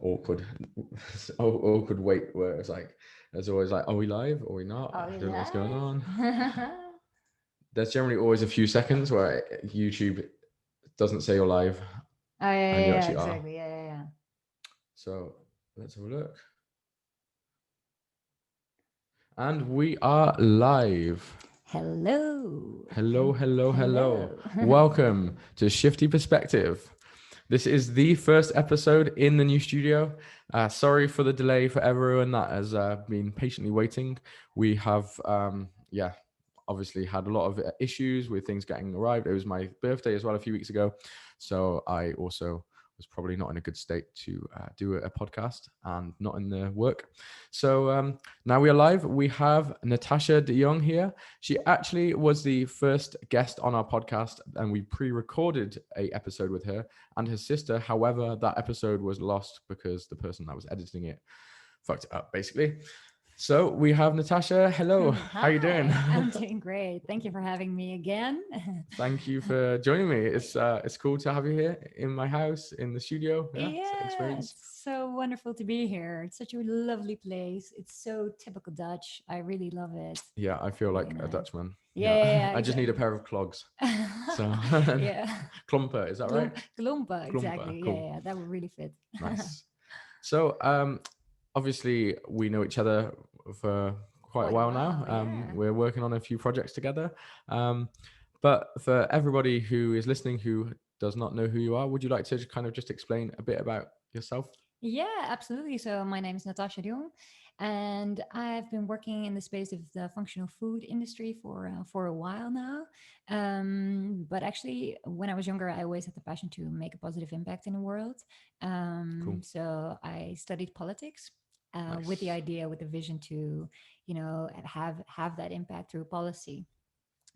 awkward, awkward wait where it's like, there's always like, are we live? Are we not? Are I we don't know what's going live? on. There's generally always a few seconds where YouTube doesn't say you're live Oh yeah, and you yeah, actually are. exactly. Yeah, yeah, yeah. So let's have a look. And we are live. Hello. Hello, hello, hello. Hello. Welcome to Shifty Perspective. This is the first episode in the new studio. Sorry for the delay for everyone that has been patiently waiting. We have, obviously had a lot of issues with things getting arrived. It was my birthday as well a few weeks ago. So I also was probably not in a good state to do a podcast and not in the work. So now we are live. We have Natasha de Jong here. She actually was the first guest on our podcast, and we pre-recorded a episode with her and her sister. However, that episode was lost because the person that was editing it fucked it up, basically. So we have Natasha. Hello, how you doing? Hi, I'm doing great. Thank you for having me again. Thank you for joining me. It's cool to have you here in my house in the studio. Yeah, it's an Yeah, experience. it's so wonderful to be here. It's such a lovely place. It's so typical Dutch. I really love it. Yeah, I feel Really like a nice. Dutchman. Yeah, Yeah, yeah, yeah, I just need a exactly. pair of clogs. So Yeah. klomper, is that right? Klompa, Klomper, exactly. Yeah, cool, yeah, yeah, that would really fit. nice. So obviously we know each other for quite a Quite a while now. while, yeah. We're working on a few projects together. But for everybody who is listening who does not know who you are, would you like to kind of just explain a bit about yourself? Yeah, absolutely. So my name is Natasha Jong, and I've been working in the space of the functional food industry for a while now. But actually, when I was younger, I always had the passion to make a positive impact in the world. Cool, So I studied politics. With the nice. idea, with the vision to, have that impact through policy.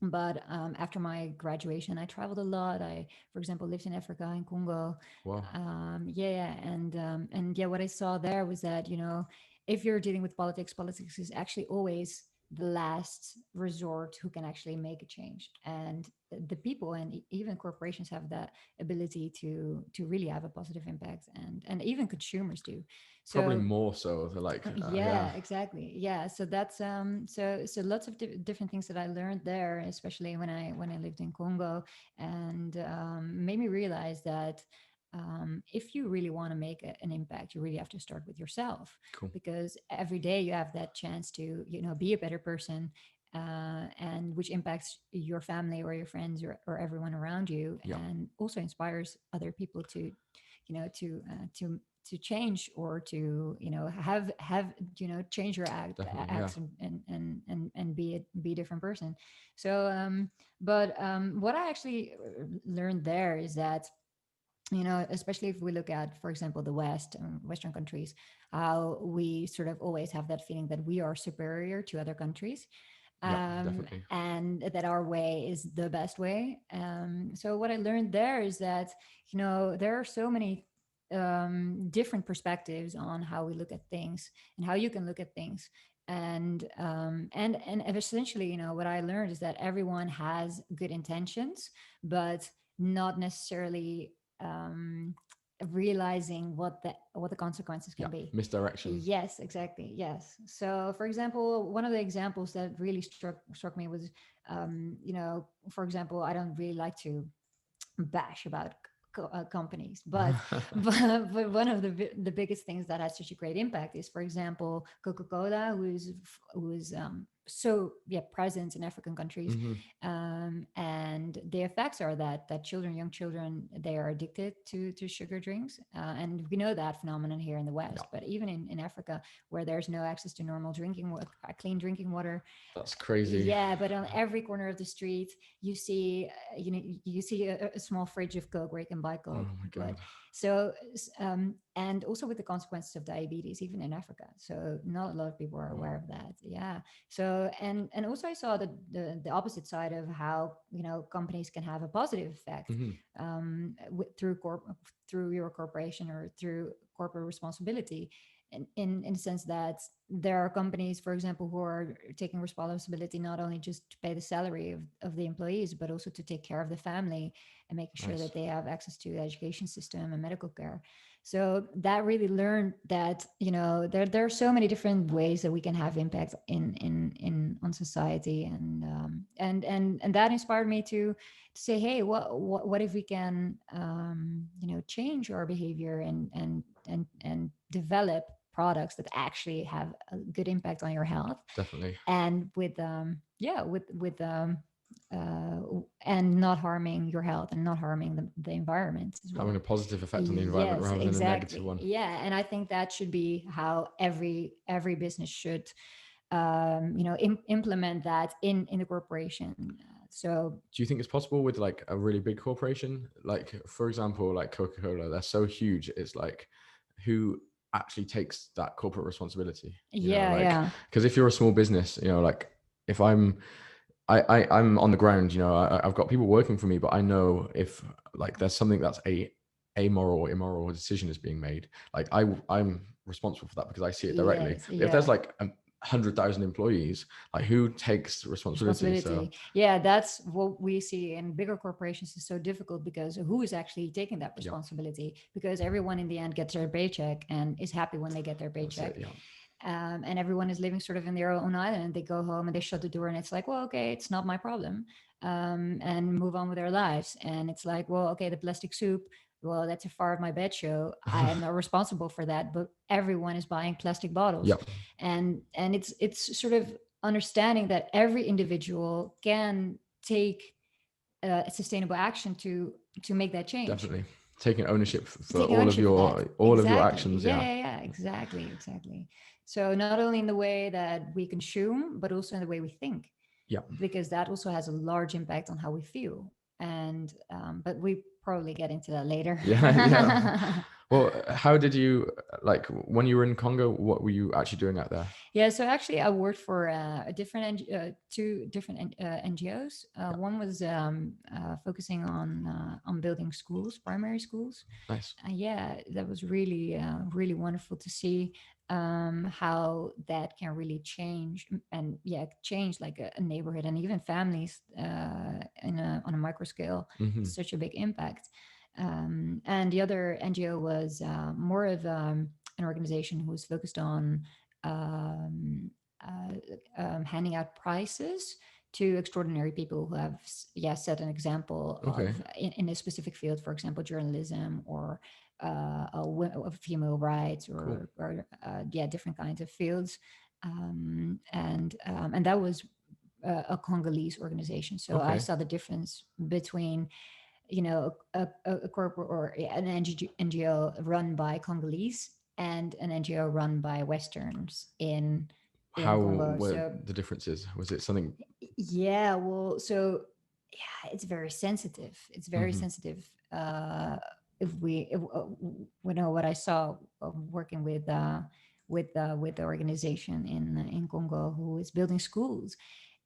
But after my graduation, I traveled a lot. I, for example, lived in Africa, in Congo. Wow, Yeah, and yeah, what I saw there was that, if you're dealing with politics, politics is actually always the last resort who can actually make a change. And the people and even corporations have that ability to really have a positive impact, and even consumers do. probably So more so. Like, yeah, yeah, exactly. Yeah, so that's so lots of different things that I learned there, especially when I lived in Congo, and made me realize that if you really want to make an impact, you really have to start with yourself, cool. because every day you have that chance to, be a better person, and which impacts your family or your friends, or everyone around you, Yeah, and also inspires other people to, to change, or to, have change your definitely. Yeah. acts, and be a different person. So but what I actually learned there is that, especially if we look at, for example, the Western countries, how we sort of always have that feeling that we are superior to other countries, Yeah, definitely. and that our way is the best way. So what I learned there is that, there are so many different perspectives on how we look at things, and how you can look at things. And essentially, what I learned is that everyone has good intentions, but not necessarily um, realizing what the consequences Yeah, can be. misdirection. Yes, exactly. Yes. So, for example, one of the examples that really struck me was, for example, I don't really like to bash about companies, but but one of the biggest things that has such a great impact is, for example, Coca-Cola, who is so, yeah, present in African countries, Hmm. and the effects are that young children, they are addicted to sugar drinks, and we know that phenomenon here in the Yeah, West, but even in Africa, where there's no access to normal drinking water, clean drinking water. that's crazy. Yeah, but on every corner of the street, you see, you see a small fridge of Coke where you can buy Oh Coke. my But god. so, and also with the consequences of diabetes, even in Africa. So not a lot of people are Wow. aware of that. Yeah. So, and also I saw the opposite side of how, companies can have a positive effect, Hmm. through your corporation, or through corporate responsibility, in the sense that there are companies, for example, who are taking responsibility not only just to pay the salary of the employees, but also to take care of the family, and making sure Nice. that they have access to the education system and medical care. So that really learned that, there are so many different ways that we can have impact in on society, and that inspired me to say, hey, what if we can, change our behavior and develop products that actually have a good impact on your health, Definitely. and uh, and not harming your health and not harming the environment as Having well. a positive effect on the environment Yes, rather than a negative exactly. one. Yeah, and I think that should be how every business should, implement that in the corporation. So Do you think it's possible with like a really big corporation? Like, for example, like Coca-Cola, they're so huge. It's like, who actually takes that corporate responsibility? yeah, Like, yeah, because if you're a small business, like if I'm on the ground, I've got people working for me, but I know if like there's something that's a amoral or immoral decision is being made, like I'm responsible for that because I see it directly. yes, But if there's yeah. like 100,000 employees, like who takes responsibility? So Responsibility. Yeah, that's what we see in bigger corporations is so difficult, because who is actually taking that yeah, responsibility? Because everyone in the end gets their paycheck and is happy when they get their that's it. paycheck. Yeah, And everyone is living sort of in their own island, and they go home and they shut the door, and it's like, well, okay, it's not my problem, and move on with their lives. And it's like, well, okay, the plastic soup, well, that's a far of my bed show, I am not responsible for that, but everyone is buying plastic bottles. yeah, And it's sort of understanding that every individual can take sustainable action to make that change. definitely taking ownership for Taking ownership of that. all of your Exactly. actions. Yeah, Yeah, yeah, yeah. Exactly. So not only in the way that we consume, but also in the way we think, yeah. because that also has a large impact on how we feel. And but we probably get into that later. Yeah, yeah. Well, how did you like when you were in Congo? What were you actually doing out there? Yeah, so actually, I worked for two different NGOs. Yeah, One was focusing on building schools, primary schools. nice. Yeah, that was really wonderful to see how that can really change, and yeah, change like a neighborhood and even families on a micro scale. Hmm. Such a big impact. And the other NGO was more of an organization who was focused on um, handing out prizes to extraordinary people who have set an example Okay, of in a specific field, for example journalism, or of female rights, cool. or different kinds of fields. And that was a Congolese organization, so I Okay, saw the difference between a corporate or an NGO run by Congolese and an NGO run by Westerns in how Congo. were So the differences? Was it something? yeah, well, so yeah, it's very sensitive. It's very Hmm. sensitive. If we know what I saw working with the organization in Congo who is building schools,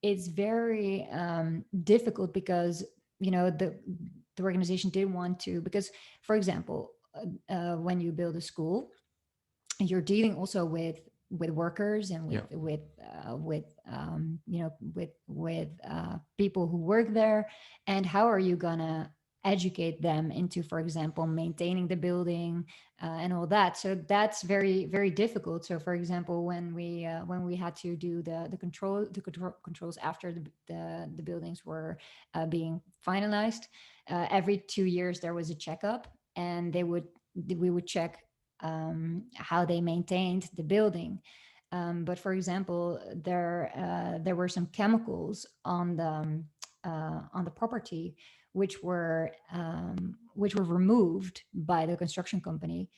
it's very difficult because the organization didn't want to, because for example, when you build a school, you're dealing also with workers and Yeah, with people who work there, and how are you gonna educate them into, for example, maintaining the building and all that. So that's very difficult. So for example, when we had to do controls after the buildings were being finalized, every 2 years there was a checkup, and we would check how they maintained the building. But for example, there were some chemicals on the property which were removed by the construction company.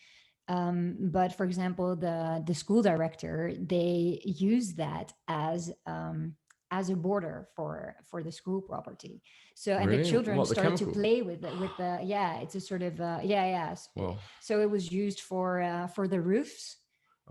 But for example, the school director, they use that as a border for the school property. So, and the really? children What, the started to chemical? play with the, yeah, it's a sort of Well, so it was used for the roofs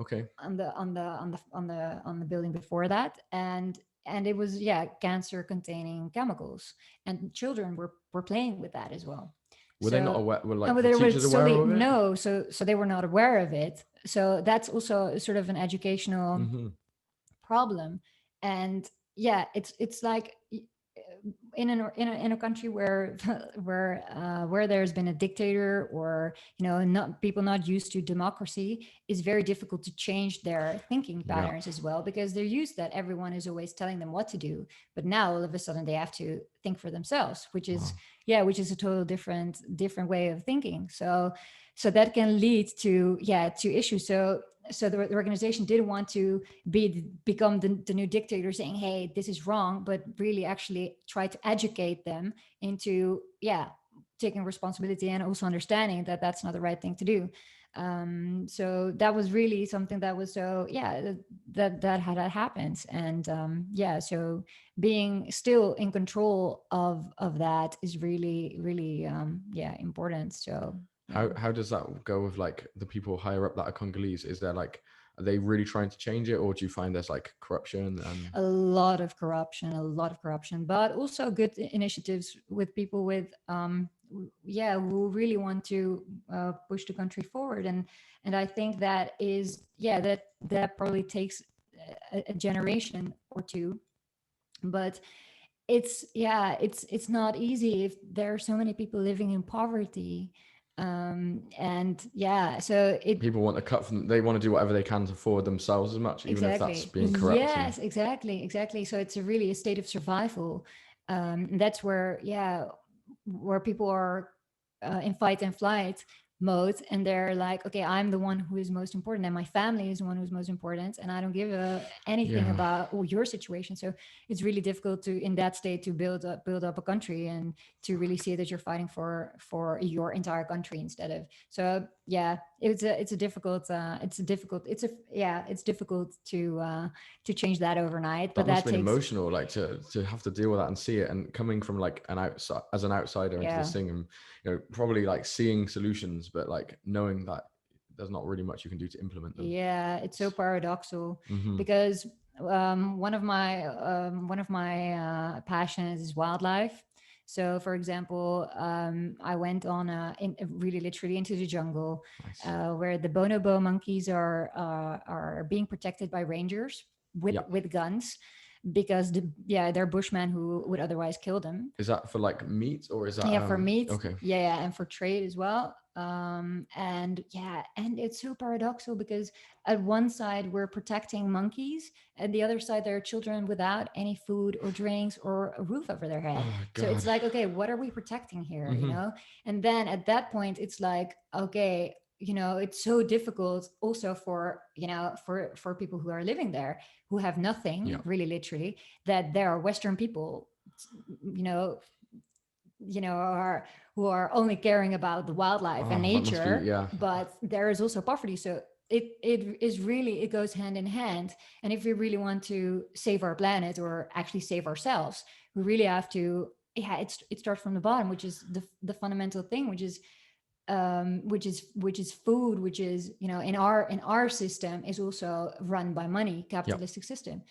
okay. on the building before that. And it was, yeah, cancer containing chemicals, and children were playing with that as well. Were they not So, aware? Were and like the they were teachers aware solely of it? no, so they were not aware of it. So that's also sort of an educational Hmm. problem. And yeah, it's like in a country where where there's been a dictator, or not people not used to democracy, it's very difficult to change their thinking Yeah. patterns as well, because they're used that everyone is always telling them what to do. But now all of a sudden they have to think for themselves, which is Wow. which is a total different way of thinking. So that can lead to to issues. So the organization didn't want to become the new dictator saying, hey, this is wrong, but really actually try to educate them into taking responsibility, and also understanding that that's not the right thing to do. So that was really something that was that had happened. And so being still in control of that is really important. So yeah. How does that go with like the people higher up that are Congolese? Is there like, are they really trying to change it, or do you find there's like corruption and A lot of corruption, but also good initiatives with people with who really want to push the country forward. And I think that is that probably takes a generation or two. But it's not easy if there are so many people living in poverty. And so it people want to cut from, they want to do whatever they can to forward themselves as much, even if that's Exactly. being corrupt? And Yes, exactly. So it's really a state of survival. That's where people are in fight and flight mode, and they're like, okay, I'm the one who is most important, and my family is the one who's most important, and I don't give anything yeah, about your situation. So it's really difficult to, in that state, to build up a country, and to really see that you're fighting for your entire country instead of. So it's difficult to change that overnight, but that must that have been takes. emotional, like to have to deal with that and see it, and coming from like an outside, as an outsider into this Yeah. thing, and probably like seeing solutions, but like knowing that there's not really much you can do to implement them. Yeah, it's so paradoxical, Mm-hmm. because one of my passions is wildlife. So, for example, I went on really literally into the jungle, Nice. where the bonobo monkeys are being protected by rangers Yeah. with guns, because they're bushmen who would otherwise kill them. Is that for like meat, or is that For meat. okay? And for trade as well. And it's so paradoxical, because at one side we're protecting monkeys, and the other side there are children without any food or drinks or a roof over their head. Oh So god. it's like, okay, what are we protecting here, Mm-hmm. and then at that point it's like, okay, it's so difficult also for for people who are living there, who have nothing Yeah. really literally, that there are Western people, you know are who are only caring about the wildlife and Oh, that must be, nature, yeah. but there is also poverty. So it goes hand in hand. And if we really want to save our planet, or actually save ourselves, we really have to, it starts from the bottom, which is the fundamental thing, which is food, which is, in our system, is also run by money, Yeah. capitalistic system.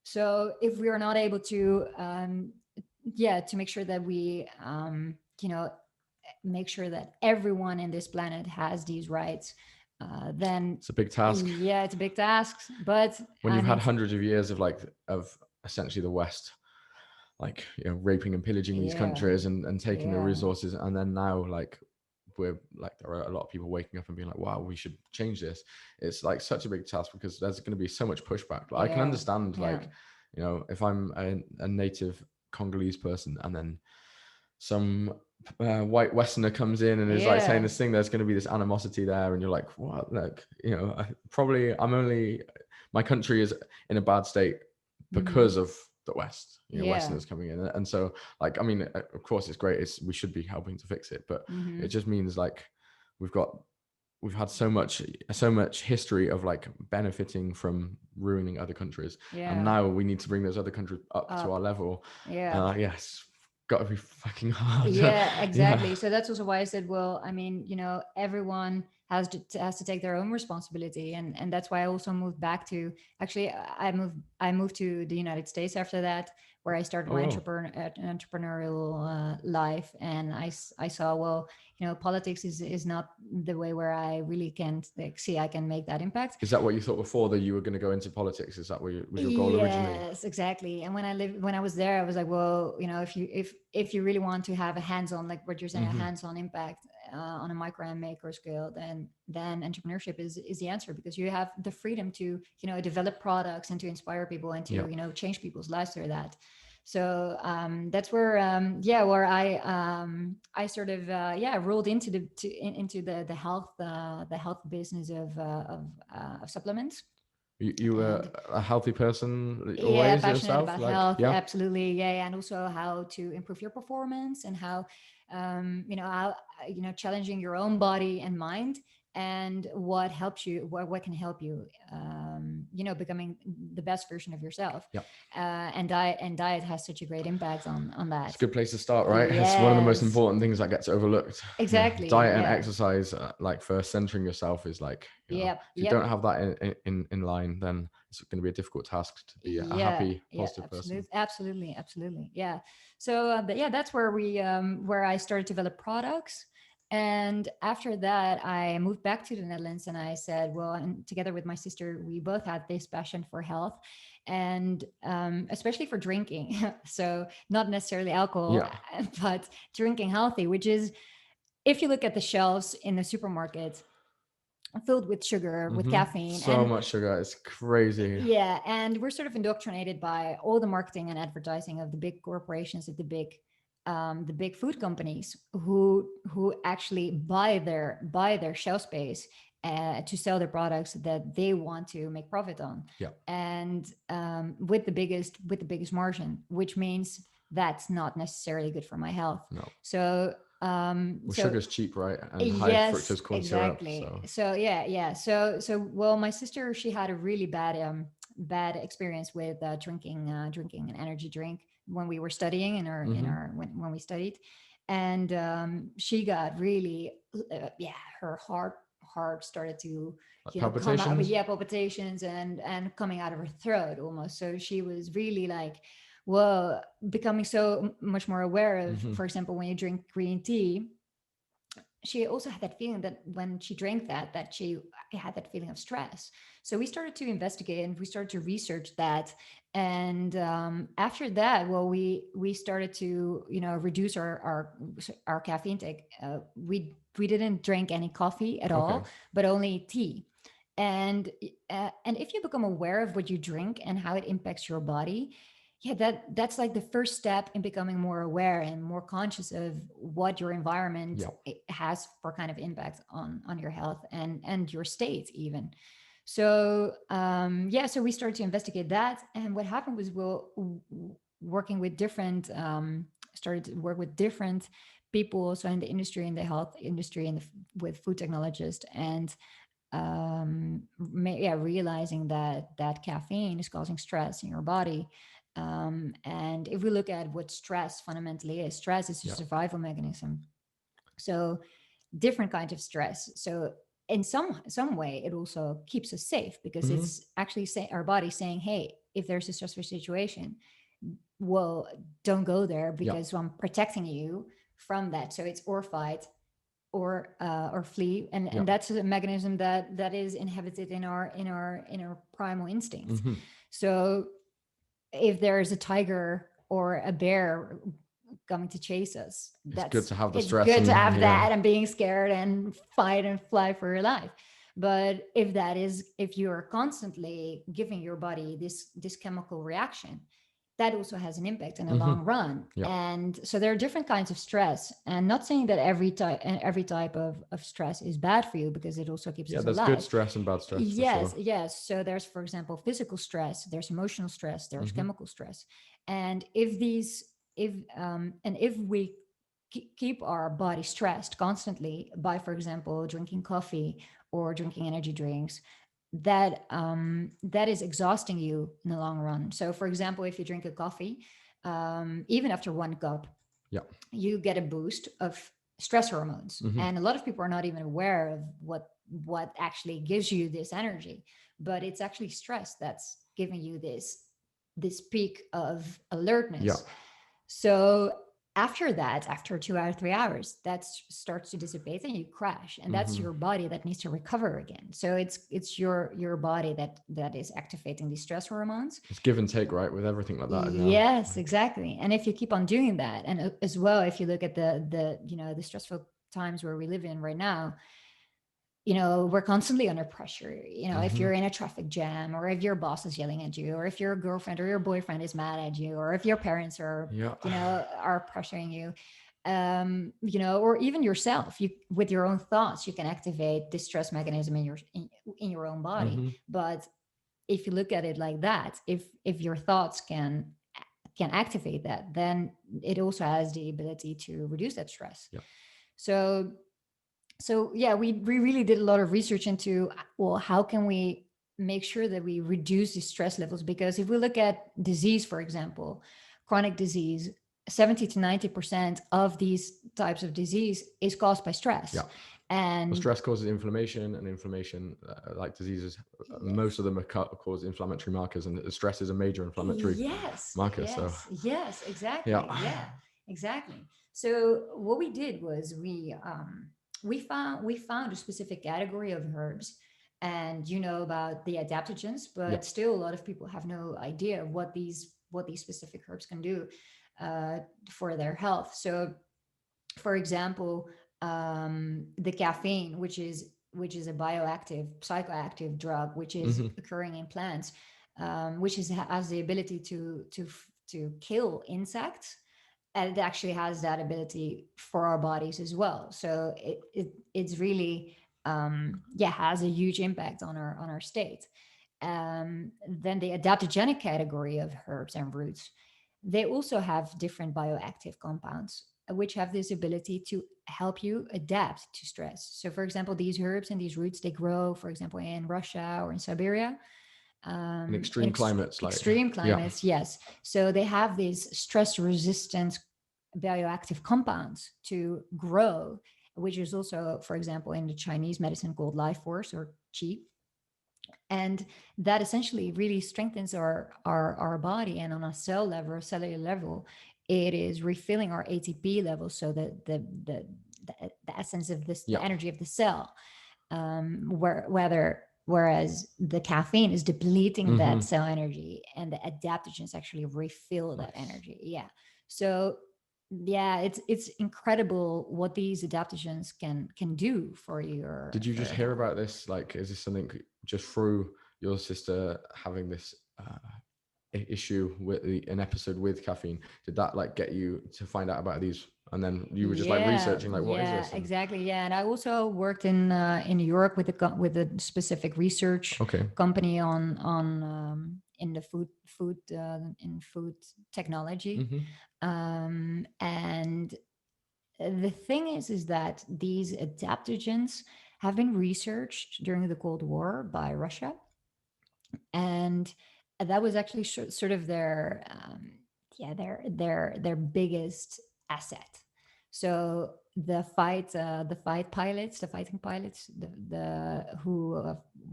So if we are not able to to make sure that we make sure that everyone in this planet has these rights, then It's a big task it's a big task. But when I you've mean, had hundreds of years of like, of essentially the West, like, raping and pillaging these yeah countries, and taking the yeah resources, and then now like we're like, there are a lot of people waking up and being like, wow, we should change this. It's like such a big task, because there's going to be so much pushback. Like, I can yeah understand, yeah like, if I'm a native Congolese person, and then some white Westerner comes in and is like saying yeah this thing, there's going to be this animosity there, and you're like, what? Like, my country is in a bad state hmm because of the West, yeah Westerners coming in. And so, like, I mean, of course it's great, we should be helping to fix it, but it hmm just means like we've had so much history of like benefiting from ruining other countries, and yeah now we need to bring those other countries up to our level. yeah Yes, got to be fucking hard. yeah Yeah. exactly. So that's also why I said, well, I mean, everyone has to take their own responsibility, and that's why I also moved back to, actually I moved to the United States after that, where I started Oh, my wow. entrepreneurial life, and I saw, well, politics is not the way where I really can, like, see I can make that impact. Is that what you thought before that you were going to go into politics? Is that what was your goal originally? Yes, exactly. And when I was there, I was like, well, if you really want to have a hands-on, like what you're saying, a Hmm. hands-on impact on a micro and macro scale, then entrepreneurship is the answer, because you have the freedom to develop products and to inspire people and to Yeah. change people's lives through that. So that's where where I sort of rolled into into the health business of supplements. You were And a healthy person yeah, always passionate yourself? about Like, health, yeah. absolutely. Yeah, and also how to improve your performance, and how how challenging your own body and mind, and what helps you, what can help you becoming the best version of yourself. Yeah. And diet has such a great impact on It's a that. good place to start, right? It's one of the most Yes, important things that gets overlooked. Yeah, exactly. diet and Yeah. exercise, like for centering yourself, is like, Yep. if you Yep. don't have that in line, then it's going to be a difficult task to be a Yeah, happy, yeah, positive person. absolutely, yeah. So that's where where I started to develop products. And after that, I moved back to the Netherlands, and I said, well, and together with my sister, we both had this passion for health, and especially for drinking. So not necessarily alcohol, Yeah. but drinking healthy, which is, if you look at the shelves in the supermarket, filled with sugar, with Hmm. caffeine, So and much sugar. It's crazy. yeah, and we're sort of indoctrinated by all the marketing and advertising of the big corporations, of the big food companies, who actually buy their shelf space to sell their products that they want to make profit on, Yeah. and with the biggest margin, which means that's not necessarily good for my health. No. So Well, so sugar's cheap, right? And high yes, fructose corn syrup. exactly. So. So yeah. So well, my sister, she had a really bad experience with drinking an energy drink when we were studying Hmm. when we studied, and she got really her heart started to Like come out with, palpitations. yeah, palpitations, and coming out of her throat almost. So she was really like, well, becoming so much more aware of, Hmm. for example, when you drink green tea, she also had that feeling that when she drank that she had that feeling of stress. So we started to investigate, and we started to research that. And after that, well, we started to reduce our caffeine intake. We didn't drink any coffee at Okay. all, but only tea. And if you become aware of what you drink and how it impacts your body, yeah, that's like the first step in becoming more aware and more conscious of what your environment Yeah. has for kind of impact on your health and your state even. So so we started to investigate that, and what happened was, working with different started to work with different people also in the industry, in the health industry, and with food technologists, and realizing that caffeine is causing stress in your body. And if we look at what stress fundamentally is, stress is a Yeah. survival mechanism. So different kinds of stress. So in some way, it also keeps us safe, because Hmm. it's actually our body saying, hey, if there's a stressful situation, well, don't go there, Yeah. because I'm protecting you from that. So it's or fight or flee, Yeah. and that's a mechanism that is inhabited in our primal instincts. Hmm. So if there is a tiger or a bear coming to chase us, It's good to have the it's stress good to and have yeah. that and being scared and fight and fly for your life. But if you're constantly giving your body this chemical reaction, that also has an impact in the Hmm. long run. Yeah. And so there are different kinds of stress, and not saying that every type of stress is bad for you, because it also keeps Yeah. us There's good alive. stress and bad stress for Yes, sure. yes. So there's, for example, physical stress, there's emotional stress, there's Hmm. chemical stress. And if we keep our body stressed constantly by, for example, drinking coffee or drinking energy drinks, that is exhausting you in the long run. So, for example, if you drink a coffee, even after one cup, Yeah. you get a boost of stress hormones, Hmm. and a lot of people are not even aware of what actually gives you this energy, but it's actually stress that's giving you this peak of Yeah. alertness. So after that, after 2 hours, 3 hours, starts to dissipate and you crash, and that's Hmm. your body that needs to recover again. So it's your body that is activating these stress hormones. It's give and take, right? With everything like that. Yes, exactly. And if you keep on doing that, and as well, if you look at the stressful times where we live in right now, we're constantly under pressure. If Hmm. you're in a traffic jam, or if your boss is yelling at you, or if your girlfriend or your boyfriend is mad at you, or if your parents are, Yeah. are pressuring you, or even yourself, with your own thoughts, you can activate this stress mechanism in your own body. Hmm. But if you look at it like that, if your thoughts can activate that, then it also has the ability to reduce that stress. Yeah. So yeah, we really did a lot of research into, well, how can we make sure that we reduce the stress levels? Because if we look at disease, for example, chronic disease, 70 to 90% of these types of disease is caused by stress. Yeah. Well, And stress causes inflammation, and inflammation, like diseases, most yes, of them are cause inflammatory markers, and stress is a major inflammatory yes, marker. So, yes, yes, yeah. exactly. Yeah, exactly. So what we did was we found a specific category of herbs, and about the adaptogens, Yeah. but still a lot of people have no idea what these specific herbs can do uh, for their health. So, for example, the caffeine, which is a bioactive, psychoactive drug, which is Hmm. occurring in plants, which has the ability to kill insects, and it actually has that ability for our bodies as well. So it's really, yeah, has a huge impact on our state. Then the adaptogenic category of herbs and roots, they also have different bioactive compounds, which have this ability to help you adapt to stress. So, for example, these herbs and these roots, they grow, for example, in Russia or in Siberia, In in extreme climates, like, extreme yeah. climates. Yes, so they have these stress resistant bioactive compounds to grow, which is also, for example, in the Chinese medicine called life force or qi. And that essentially really strengthens our body, and on a cellular level, it is refilling our ATP levels, so that the essence of this, the Yeah. energy of the cell, whereas the caffeine is depleting Hmm. that cell energy, and the adaptogens actually refill that Nice. energy. Yeah. So yeah, it's incredible what these adaptogens can do for Did your you for just your hear health. about this? Like, is this something just through your sister having this issue with an episode with caffeine? Did that like get you to find out about these, and then you were just like Yeah, researching, like, what is yeah, this? And exactly. Yeah, and I also worked in New York with a specific research okay. company on in the food technology. Hmm. And the thing is that these adaptogens have been researched during the Cold War by Russia, and that was actually sort of their yeah, their biggest asset. So the fighting pilots, the who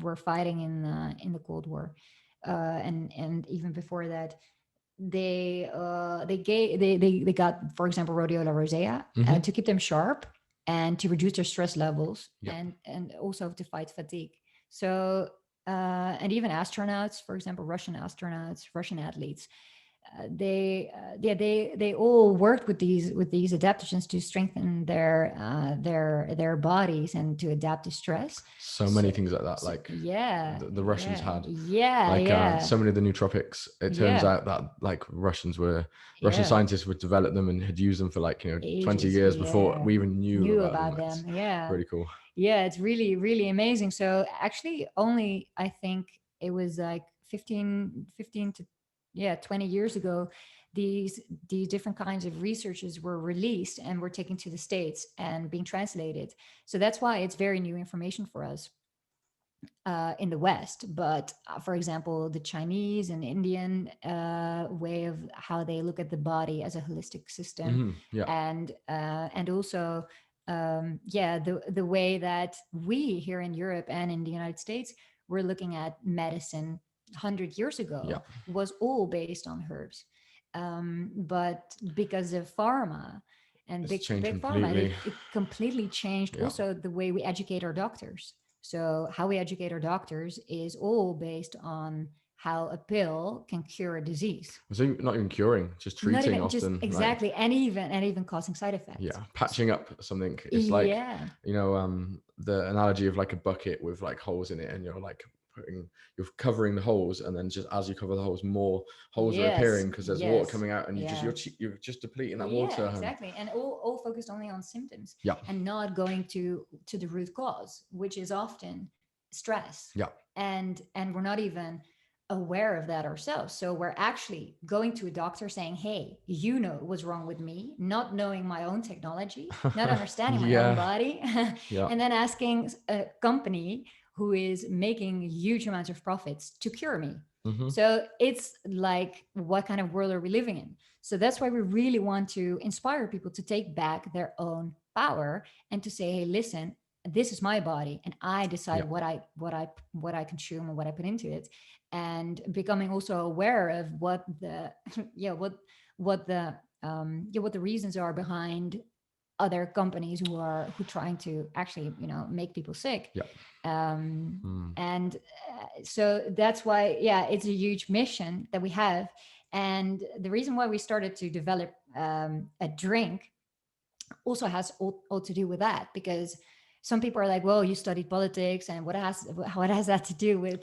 were fighting in the Cold War, and even before that, they got, for example, rhodiola rosea, Hmm. to keep them sharp and to reduce their stress levels, Yeah. and also to fight fatigue. So and even astronauts, for example, Russian astronauts, Russian athletes, they all worked with these adaptogens to strengthen their bodies and to adapt to stress. So So, many things like that. so Like yeah, the Russians yeah, had, yeah, like yeah, so many of the nootropics. It turns yeah, out that like Russian yeah. scientists would develop them and had used them for like 20 Ages, years before yeah. we even knew Knew about them. about That's them, yeah. pretty cool. Yeah, it's really, really amazing. So actually, only I think it was like 15 to, yeah, 20 years ago, these these different kinds of researches were released and were taken to the States and being translated. So that's why it's very new information for us in the West. But for example, the Chinese and Indian way of how they look at the body as a holistic system, Hmm. Yeah. and also the way that we here in Europe and in the United States were looking at medicine 100 years Yeah. ago was all based on herbs. But because of pharma and It's changed big pharma, completely. it completely changed Yeah. also the way we educate our doctors. So how we educate our doctors is all based on how a pill can cure a disease. So not even curing, just Not treating even just often. Like, exactly, and even causing side effects. yeah, patching up something. It's like, Yeah, the analogy of like a bucket with like holes in it, and you're covering the holes, and then just as you cover the holes, more holes are yes, appearing because there's water yes, coming out, and yeah. you're just depleting that Yeah, water. exactly. And all focused only on symptoms Yeah. and not going to the root cause, which is often stress. Yeah. And we're not even aware of that ourselves. So we're actually going to a doctor saying, hey, you know what's wrong with me, not knowing my own technology, not understanding my own Yeah. body, Yeah. and then asking a company who is making huge amounts of profits to cure me. Mm-hmm. So it's like, what kind of world are we living in? So that's why we really want to inspire people to take back their own power and to say, hey, listen, this is my body and I decide Yeah. what I consume and what I put into it. And becoming also aware of what the yeah, what the reasons are behind other companies who trying to actually make people sick. Yeah. And so that's why, yeah, it's a huge mission that we have. And the reason why we started to develop a drink also has all to do with that, because some people are like, well, you studied politics and what has that to do with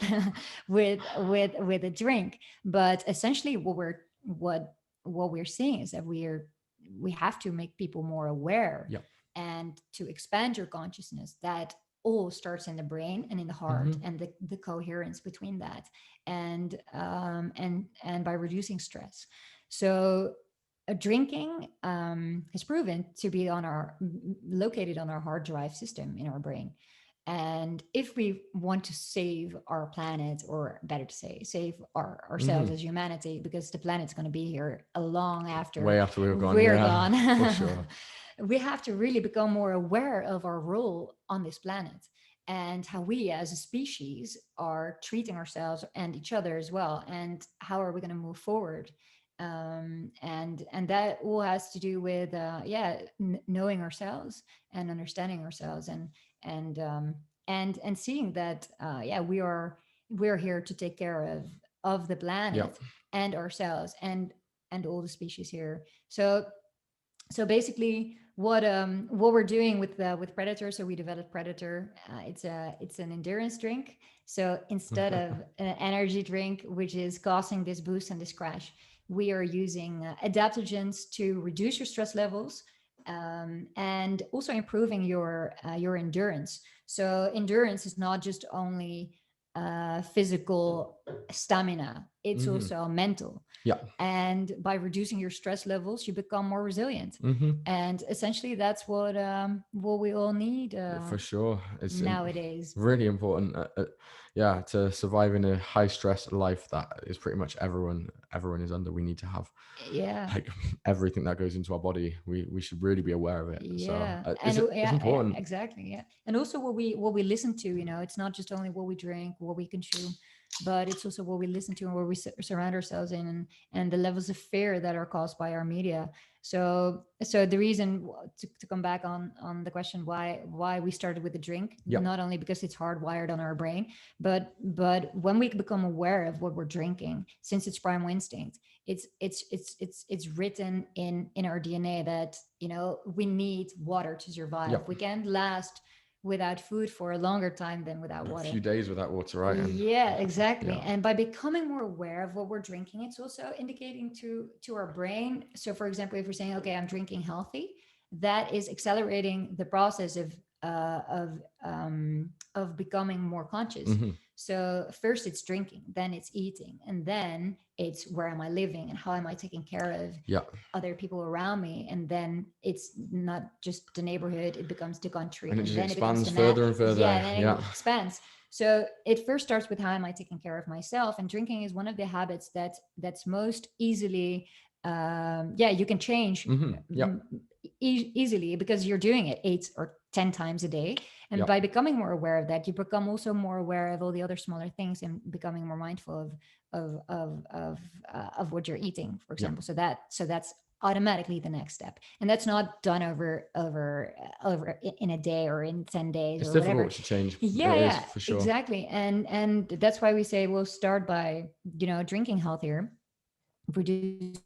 with a drink? But essentially what we're seeing is that we have to make people more aware, Yeah. and to expand your consciousness, that all starts in the brain and in the heart, Mm-hmm. and the coherence between that, and by reducing stress. So drinking has proven to be located on our hard drive system in our brain. And if we want to save our planet, or better to say, save ourselves Mm-hmm. as humanity, because the planet's going to be here long after Way after we were gone. we're Yeah. gone, For sure. we have to really become more aware of our role on this planet, and how we as a species are treating ourselves and each other as well, and how are we going to move forward. And that all has to do with knowing ourselves and understanding ourselves, and and seeing that we're here to take care of the Yeah. planet and ourselves, and all the species here. So basically what we're doing with Predator, so we developed Predator. It's an endurance drink. So instead of an energy drink, which is causing this boost and this crash, we are using adaptogens to reduce your stress levels, and also improving your endurance. So endurance is not just only physical stamina, it's Mm-hmm. also mental. Yeah. And by reducing your stress levels, you become more resilient. Mm-hmm. And essentially that's what we all need For sure. It's nowadays. really important. Yeah, to survive in a high stress life that is pretty much everyone is under. We need to have Yeah, like everything that goes into our body. We should really be aware of it. So yeah. it's important. Exactly, yeah. And also what we listen to, it's not just only what we drink, what we consume, but it's also what we listen to and where we surround ourselves in, and the levels of fear that are caused by our media. So the reason to come back on the question why we started with the drink, Yeah. not only because it's hardwired on our brain, but when we become aware of what we're drinking, since it's primal instinct, it's written in our DNA that we need water to survive. Yeah. We can't last without food for a longer time than without A water. few days without water, right? And Yeah, exactly. yeah. And by becoming more aware of what we're drinking, it's also indicating to our brain. So for example, if we're saying, okay, I'm drinking healthy, that is accelerating the process uh, of of becoming more conscious. Mm-hmm. So first it's drinking, then it's eating, and then it's where am I living and how am I taking care of Yeah. other people around me. And then it's not just the neighborhood, it becomes the country, And it and just then it becomes expands the further and further. yeah, and then Yeah. it expands. So it first starts with how am I taking care of myself, and drinking is one of the habits that's most easily yeah, you can change Yeah. easily, because you're doing it 8 or 10 times a day. And Yep. by becoming more aware of that, you become also more aware of all the other smaller things, and becoming more mindful of what you're eating, for Yep. example. So that's automatically the next step, and that's not done over in a day or in 10 days It's or whatever. difficult to change. Yeah, It is yeah, for sure. exactly. And that's why we say we'll start by, drinking healthier, reducing